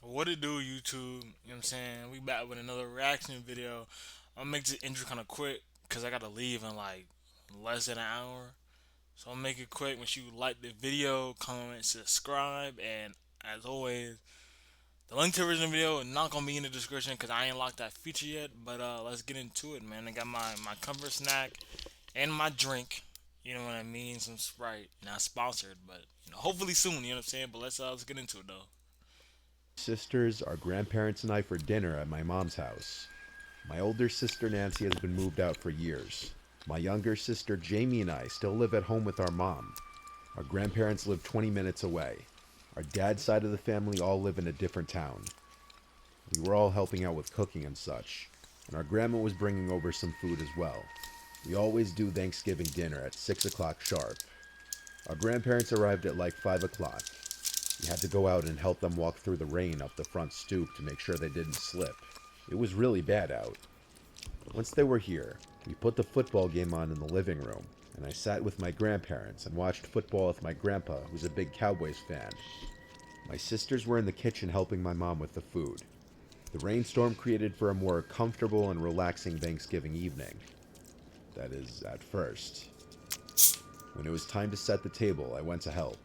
What it do, YouTube? You know what I'm saying? We back with another reaction video. I'm gonna make this intro kind of quick because I gotta leave in like less than an hour. So I'll make it quick. Make sure you like the video, comment, subscribe, and as always, the link to the original video is not gonna be in the description because I ain't locked that feature yet. But let's get into it, man. I got my comfort snack and my drink. You know what I mean? Some Sprite. Not sponsored, but hopefully soon. You know what I'm saying? But let's get into it though. Sisters, our grandparents, and I for dinner at my mom's house. My older sister Nancy has been moved out for years. My younger sister Jamie and I still live at home with our mom. Our grandparents live 20 minutes away. Our dad's side of the family all live in a different town. We were all helping out with cooking and such, and our grandma was bringing over some food as well. We always do Thanksgiving dinner at 6 o'clock sharp. Our grandparents arrived at like 5 o'clock. We had to go out and help them walk through the rain up the front stoop to make sure they didn't slip. It was really bad out. Once they were here, we put the football game on in the living room, and I sat with my grandparents and watched football with my grandpa, who's a big Cowboys fan. My sisters were in the kitchen helping my mom with the food. The rainstorm created for a more comfortable and relaxing Thanksgiving evening. That is, at first. When it was time to set the table, I went to help.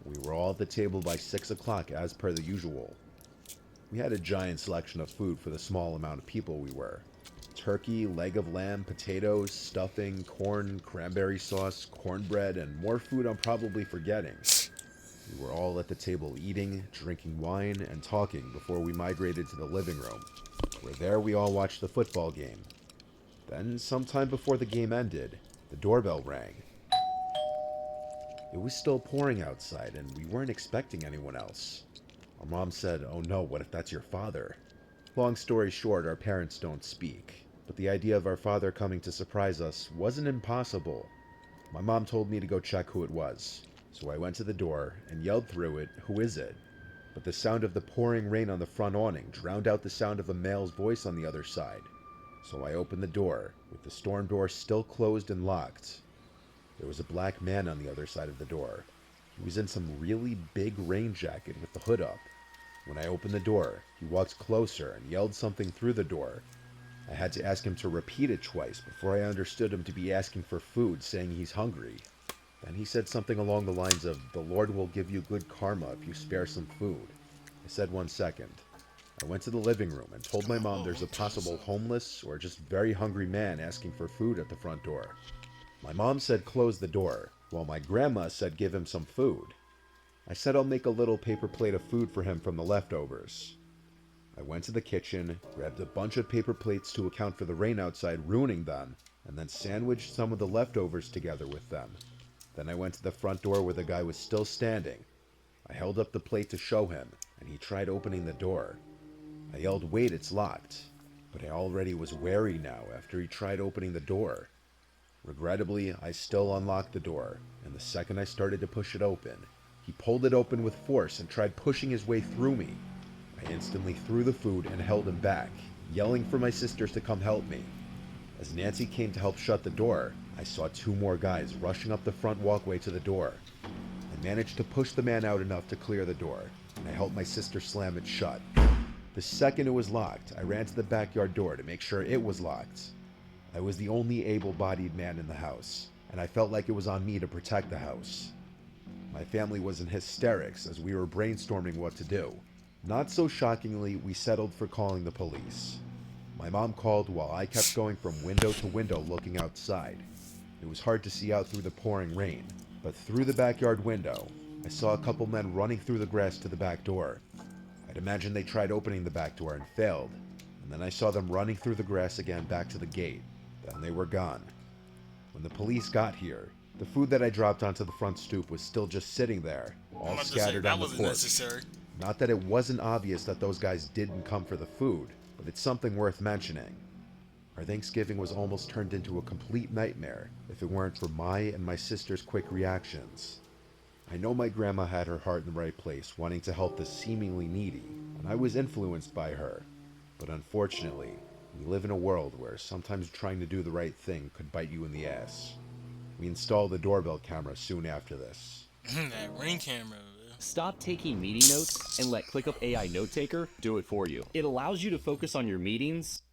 We were all at the table by 6 o'clock as per the usual. We had a giant selection of food for the small amount of people we were. Turkey, leg of lamb, potatoes, stuffing, corn, cranberry sauce, cornbread, and more food I'm probably forgetting. We were all at the table eating, drinking wine, and talking before we migrated to the living room, where there we all watched the football game. Then, sometime before the game ended, the doorbell rang. It was still pouring outside, and we weren't expecting anyone else. Our mom said, "Oh no, what if that's your father?" Long story short, our parents don't speak, but the idea of our father coming to surprise us wasn't impossible. My mom told me to go check who it was, so I went to the door and yelled through it, "Who is it?" But the sound of the pouring rain on the front awning drowned out the sound of a male's voice on the other side. So I opened the door, with the storm door still closed and locked. There was a black man on the other side of the door. He was in some really big rain jacket with the hood up. When I opened the door, he walked closer and yelled something through the door. I had to ask him to repeat it twice before I understood him to be asking for food, saying he's hungry. Then he said something along the lines of, "The Lord will give you good karma if you spare some food." I said 1 second. I went to the living room and told my mom there's a possible homeless or just very hungry man asking for food at the front door. My mom said close the door, while my grandma said give him some food. I said I'll make a little paper plate of food for him from the leftovers. I went to the kitchen, grabbed a bunch of paper plates to account for the rain outside ruining them, and then sandwiched some of the leftovers together with them. Then I went to the front door where the guy was still standing. I held up the plate to show him, and he tried opening the door. I yelled, "Wait, it's locked." But I already was wary now after he tried opening the door. Regrettably, I still unlocked the door, and the second I started to push it open, he pulled it open with force and tried pushing his way through me. I instantly threw the food and held him back, yelling for my sisters to come help me. As Nancy came to help shut the door, I saw two more guys rushing up the front walkway to the door. I managed to push the man out enough to clear the door, and I helped my sister slam it shut. The second it was locked, I ran to the backyard door to make sure it was locked. I was the only able-bodied man in the house, and I felt like it was on me to protect the house. My family was in hysterics as we were brainstorming what to do. Not so shockingly, we settled for calling the police. My mom called while I kept going from window to window looking outside. It was hard to see out through the pouring rain, but through the backyard window, I saw a couple men running through the grass to the back door. I'd imagine they tried opening the back door and failed, and then I saw them running through the grass again back to the gate. Then they were gone. When the police got here, the food that I dropped onto the front stoop was still just sitting there, I'm all about to say scattered that on the wasn't porch. necessary. Not that it wasn't obvious that those guys didn't come for the food, but it's something worth mentioning. Our Thanksgiving was almost turned into a complete nightmare if it weren't for my and my sister's quick reactions. I know my grandma had her heart in the right place, wanting to help the seemingly needy, and I was influenced by her. But unfortunately, we live in a world where sometimes trying to do the right thing could bite you in the ass. We installed the doorbell camera soon after this. That ring camera. Stop taking meeting notes and let ClickUp AI Note Taker do it for you. It allows you to focus on your meetings.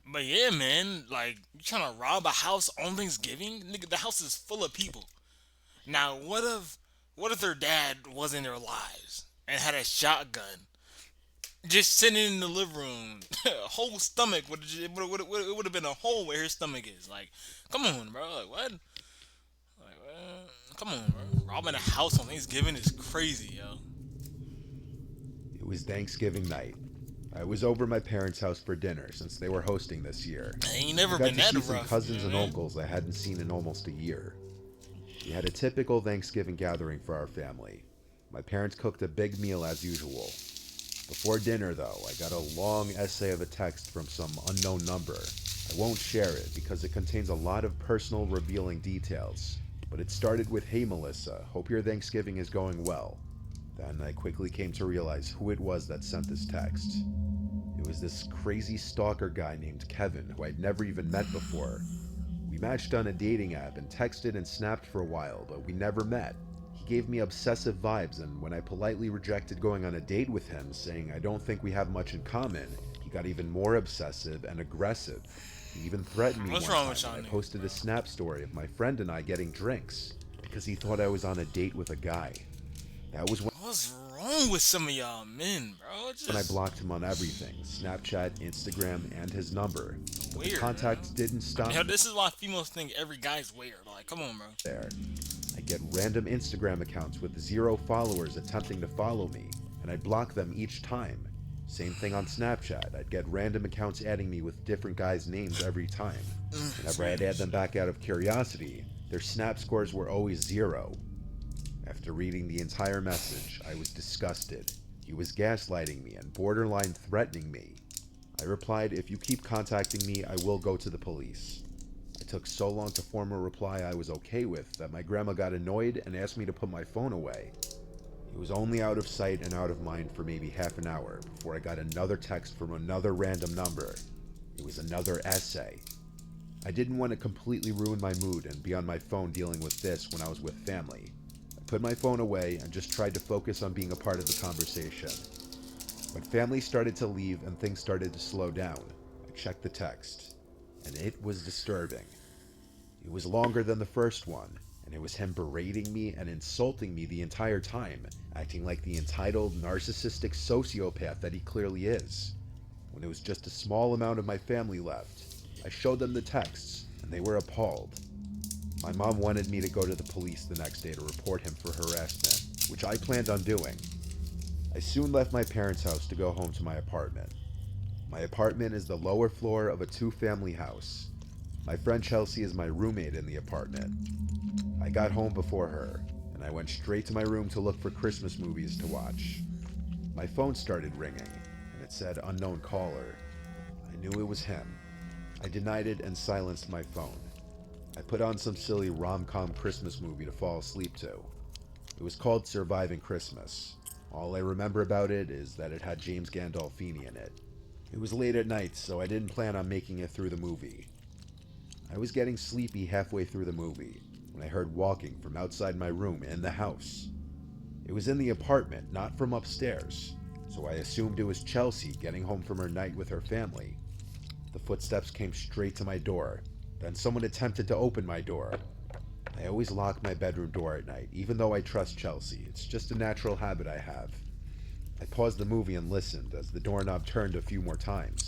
But yeah, man, like you trying to rob a house on Thanksgiving? Nigga, the house is full of people. Now, what if their dad was in their lives and had a shotgun just sitting in the living room, whole stomach would have been a hole where his stomach is. Like, come on, bro. Like what? Come on, bro. Robbing a house on Thanksgiving is crazy, yo. It was Thanksgiving night. I was over at my parents' house for dinner since they were hosting this year. I ain't I never got been to that see some rough, you know cousins what and I mean? uncles I hadn't seen in almost a year. We had a typical Thanksgiving gathering for our family. My parents cooked a big meal as usual. Before dinner, though, I got a long essay of a text from some unknown number. I won't share it because it contains a lot of personal revealing details. But it started with, "Hey Melissa, hope your Thanksgiving is going well." Then I quickly came to realize who it was that sent this text. It was this crazy stalker guy named Kevin who I'd never even met before. We matched on a dating app and texted and snapped for a while, but we never met. He gave me obsessive vibes, and when I politely rejected going on a date with him, saying I don't think we have much in common, he got even more obsessive and aggressive. He even threatened me What's one wrong with time when y'all I niggas? posted a snap story of my friend and I getting drinks because he thought I was on a date with a guy. That was What's wrong with some of y'all men, bro? when I Just blocked him on everything: Snapchat, Instagram, and his number. But the weird, contacts man. didn't I mean, stop hell, this is why females think every guy's weird. Like, come on, bro. there. I get random Instagram accounts with 0 followers attempting to follow me, and I block them each time. Same thing on Snapchat. I'd get random accounts adding me with different guys' names every time. Whenever I'd add Swedish. them back out of curiosity, their snap scores were always 0. After reading the entire message, I was disgusted. He was gaslighting me and borderline threatening me. I replied, "If you keep contacting me, I will go to the police." It took so long to form a reply I was okay with that my grandma got annoyed and asked me to put my phone away. It was only out of sight and out of mind for maybe half an hour before I got another text from another random number. It was another essay. I didn't want to completely ruin my mood and be on my phone dealing with this when I was with family. I put my phone away and just tried to focus on being a part of the conversation. When family started to leave and things started to slow down, I checked the text, and it was disturbing. It was longer than the first one, and it was him berating me and insulting me the entire time, acting like the entitled, narcissistic sociopath that he clearly is. When it was just a small amount of my family left, I showed them the texts, and they were appalled. My mom wanted me to go to the police the next day to report him for harassment, which I planned on doing. I soon left my parents' house to go home to my apartment. My apartment is the lower floor of a two-family house. My friend Chelsea is my roommate in the apartment. I got home before her, and I went straight to my room to look for Christmas movies to watch. My phone started ringing, and it said unknown caller. I knew it was him. I denied it and silenced my phone. I put on some silly rom-com Christmas movie to fall asleep to. It was called Surviving Christmas. All I remember about it is that it had James Gandolfini in it. It was late at night, so I didn't plan on making it through the movie. I was getting sleepy halfway through the movie when I heard walking from outside my room in the house. It was in the apartment, not from upstairs, so I assumed it was Chelsea getting home from her night with her family. The footsteps came straight to my door. Then someone attempted to open my door. I always lock my bedroom door at night, even though I trust Chelsea. It's just a natural habit I have. I paused the movie and listened as the doorknob turned a few more times.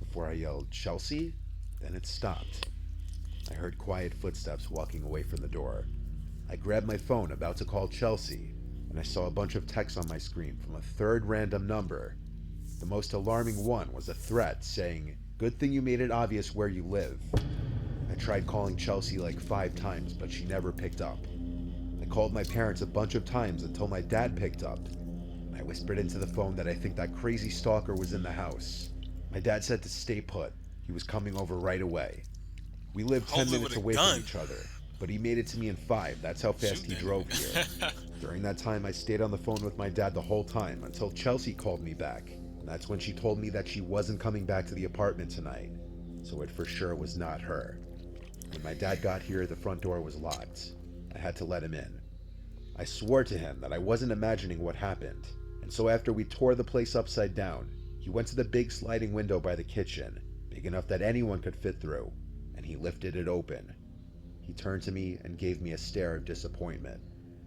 Before I yelled, "Chelsea?" Then it stopped. I heard quiet footsteps walking away from the door. I grabbed my phone, about to call Chelsea, and I saw a bunch of texts on my screen from a third random number. The most alarming one was a threat saying, "Good thing you made it obvious where you live." I tried calling Chelsea like 5 times, but she never picked up. I called my parents a bunch of times until my dad picked up. I whispered into the phone that I think that crazy stalker was in the house. My dad said to stay put. He was coming over right away. We lived 10 Hopefully with minutes a away from gun. each other, but he made it to me in 5. That's how fast Shoot he that drove here. nigga. During that time, I stayed on the phone with my dad the whole time until Chelsea called me back. And that's when she told me that she wasn't coming back to the apartment tonight. So it for sure was not her. When my dad got here, the front door was locked. I had to let him in. I swore to him that I wasn't imagining what happened, and so after we tore the place upside down, he went to the big sliding window by the kitchen, big enough that anyone could fit through, and he lifted it open. He turned to me and gave me a stare of disappointment.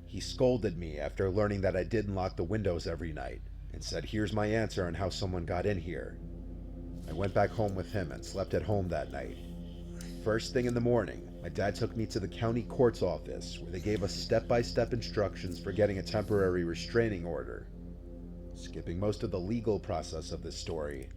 He scolded me after learning that I didn't lock the windows every night, and said, "Here's my answer on how someone got in here." I went back home with him and slept at home that night. First thing in the morning, my dad took me to the county court's office where they gave us step-by-step instructions for getting a temporary restraining order. Skipping most of the legal process of this story,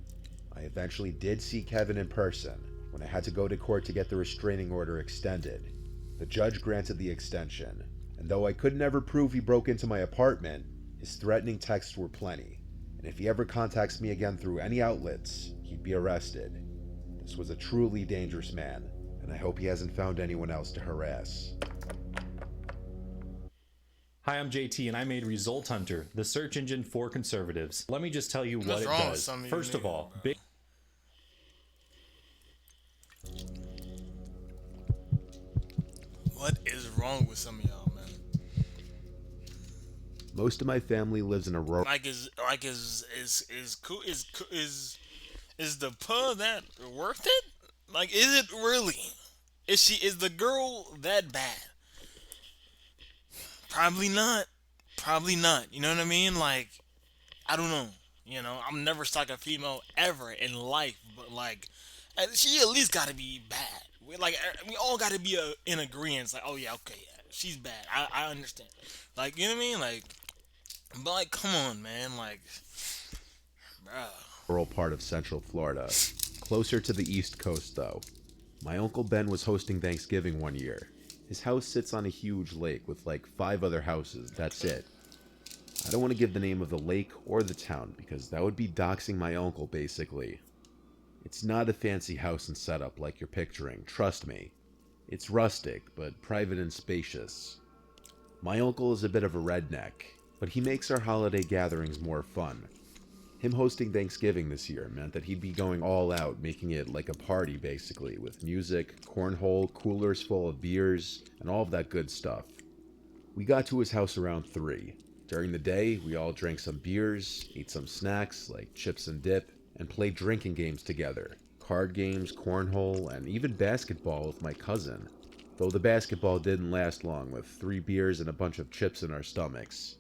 I eventually did see Kevin in person when I had to go to court to get the restraining order extended. The judge granted the extension, and though I could never prove he broke into my apartment, his threatening texts were plenty, and if he ever contacts me again through any outlets, he'd be arrested. This was a truly dangerous man, and I hope he hasn't found anyone else to harass. Hi, I'm JT, and I made Result Hunter, the search engine for conservatives. Let me just tell you what What's it wrong with does. some of you First of niggas, all, bro? What is wrong with some of y'all, man? Most of my family lives in a rural Is the pub that worth it? Like, is it really? Is the girl that bad? Probably not. Probably not. You know what I mean? Like, I don't know. You know, I'm never stalk a female ever in life, but like, she at least gotta be bad. We all gotta be in agreement. Like, oh yeah, okay, yeah, she's bad. I understand. Like, you know what I mean? Like, but like, come on, man. Like, bruh. part of Central Florida, closer to the East Coast though. My Uncle Ben was hosting Thanksgiving one year. His house sits on a huge lake with like 5 other houses, that's it. I don't want to give the name of the lake or the town because that would be doxing my uncle basically. It's not a fancy house and setup like you're picturing, trust me. It's rustic, but private and spacious. My uncle is a bit of a redneck, but he makes our holiday gatherings more fun. Him hosting Thanksgiving this year meant that he'd be going all out, making it like a party basically, with music, cornhole, coolers full of beers, and all of that good stuff. We got to his house around 3. During the day, we all drank some beers, ate some snacks like chips and dip, and played drinking games together. Card games, cornhole, and even basketball with my cousin. Though the basketball didn't last long, with 3 beers and a bunch of chips in our stomachs.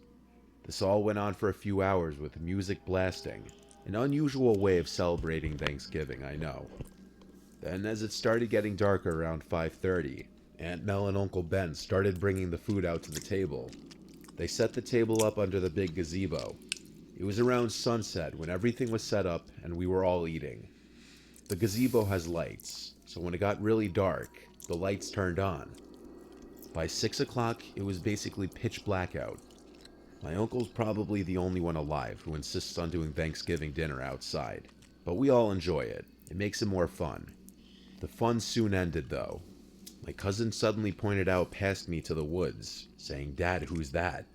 This all went on for a few hours with music blasting. An unusual way of celebrating Thanksgiving, I know. Then as it started getting darker around 5:30, Aunt Mel and Uncle Ben started bringing the food out to the table. They set the table up under the big gazebo. It was around sunset when everything was set up and we were all eating. The gazebo has lights, so when it got really dark, the lights turned on. By 6 o'clock, it was basically pitch black out. My uncle's probably the only one alive who insists on doing Thanksgiving dinner outside, but we all enjoy it. It makes it more fun. The fun soon ended though. My cousin suddenly pointed out past me to the woods, saying, "Dad, who's that?"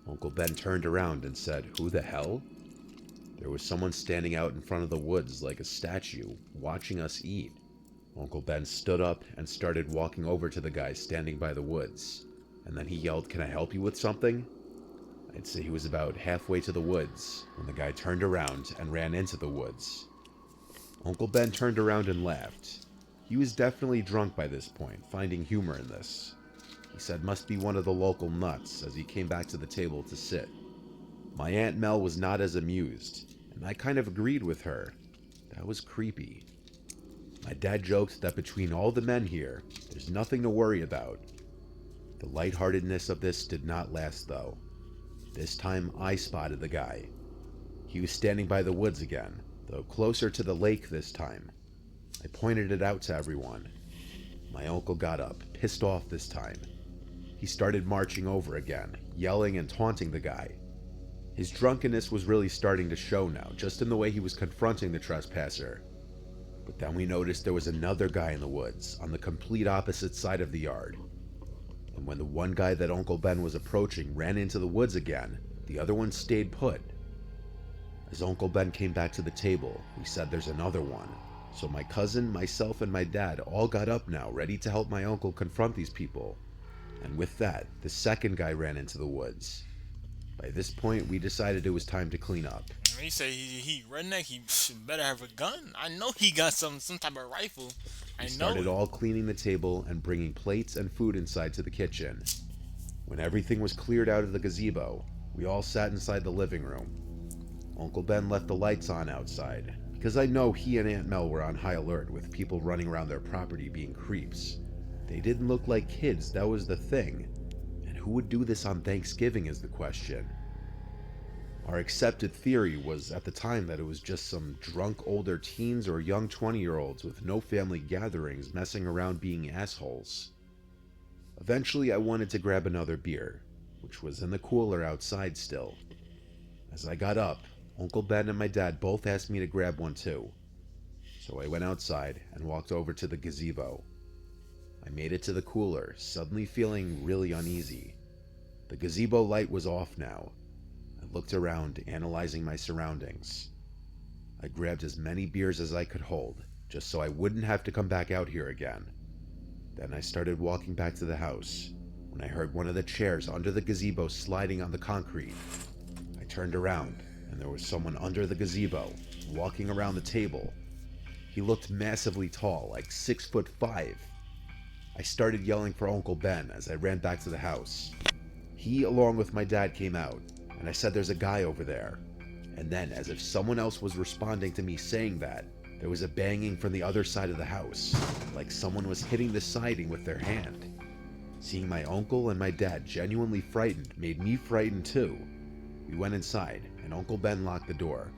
Uncle Ben turned around and said, "Who the hell?" There was someone standing out in front of the woods like a statue, watching us eat. Uncle Ben stood up and started walking over to the guy standing by the woods, and then he yelled, "Can I help you with something?" I'd say he was about halfway to the woods when the guy turned around and ran into the woods. Uncle Ben turned around and laughed. He was definitely drunk by this point, finding humor in this. He said must be one of the local nuts as he came back to the table to sit. My Aunt Mel was not as amused, and I kind of agreed with her. That was creepy. My dad joked that between all the men here, there's nothing to worry about. The lightheartedness of this did not last though. This time I spotted the guy. He was standing by the woods again, though closer to the lake this time. I pointed it out to everyone. My uncle got up, pissed off this time. He started marching over again, yelling and taunting the guy. His drunkenness was really starting to show now, just in the way he was confronting the trespasser. But then we noticed there was another guy in the woods, on the complete opposite side of the yard. And when the one guy that Uncle Ben was approaching ran into the woods again, the other one stayed put. As Uncle Ben came back to the table, we said there's another one, So my cousin, myself, and my dad all got up now, ready to help my uncle confront these people. And with that, the second guy ran into the woods. By this point, we decided it was time to clean up. He say he redneck. He better have a gun. I know he got some type of rifle. We I know started it. all cleaning the table and bringing plates and food inside to the kitchen. When everything was cleared out of the gazebo, we all sat inside the living room. Uncle Ben left the lights on outside, because I know he and Aunt Mel were on high alert with people running around their property being creeps. They didn't look like kids, that was the thing. And who would do this on Thanksgiving is the question. Our accepted theory was at the time that it was just some drunk older teens or young 20-year-olds with no family gatherings messing around being assholes. Eventually, I wanted to grab another beer, which was in the cooler outside still. As I got up, Uncle Ben and my dad both asked me to grab one too. So I went outside and walked over to the gazebo. I made it to the cooler, suddenly feeling really uneasy. The gazebo light was off now. I looked around, analyzing my surroundings. I grabbed as many beers as I could hold, just so I wouldn't have to come back out here again. Then I started walking back to the house, when I heard one of the chairs under the gazebo sliding on the concrete. I turned around, and there was someone under the gazebo, walking around the table. He looked massively tall, like 6'5". I started yelling for Uncle Ben as I ran back to the house. He, along with my dad, came out, and I said there's a guy over there. And then, as if someone else was responding to me saying that, there was a banging from the other side of the house, like someone was hitting the siding with their hand. Seeing my uncle and my dad genuinely frightened made me frightened too. We went inside, and Uncle Ben locked the door.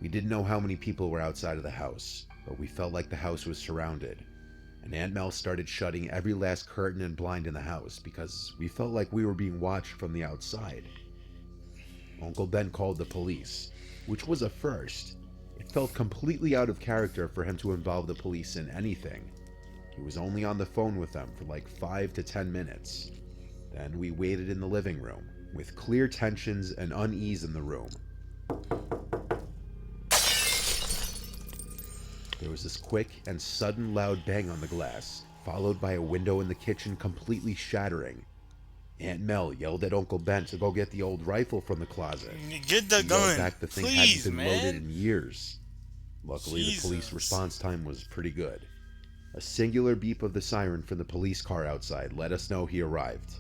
We didn't know how many people were outside of the house, but we felt like the house was surrounded. And Aunt Mel started shutting every last curtain and blind in the house because we felt like we were being watched from the outside. Uncle Ben called the police, which was a first. It felt completely out of character for him to involve the police in anything. He was only on the phone with them for like 5 to 10 minutes. Then we waited in the living room, with clear tensions and unease in the room. There was this quick and sudden loud bang on the glass, followed by a window in the kitchen completely shattering. Aunt Mel yelled at Uncle Ben to go get the old rifle from the closet. Get the He yelled gun, back the thing hadn't please, been loaded man. in years. Luckily, the police Jesus. response time was pretty good. A singular beep of the siren from the police car outside let us know he arrived.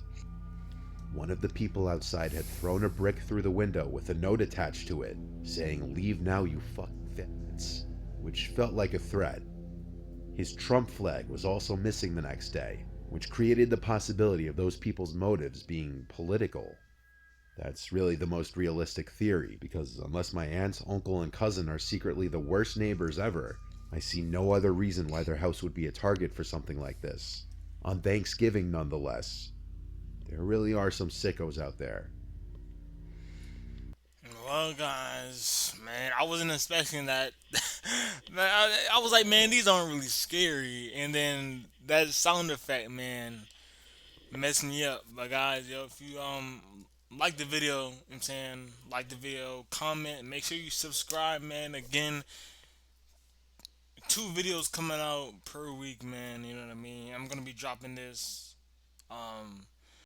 One of the people outside had thrown a brick through the window with a note attached to it, saying, "Leave now, you fucking faggots," which felt like a threat. His Trump flag was also missing the next day, which created the possibility of those people's motives being political. That's really the most realistic theory, because unless my aunt, uncle, and cousin are secretly the worst neighbors ever, I see no other reason why their house would be a target for something like this. On Thanksgiving, nonetheless. There really are some sickos out there. Well, guys, man, I wasn't expecting that. Man, I was like, man, these aren't really scary. And then that sound effect, man, messed me up. But guys, yo, if you like the video, you know what I'm saying, like the video, comment, make sure you subscribe, man. Again, 2 videos coming out per week, man. You know what I mean? I'm gonna be dropping this. Um,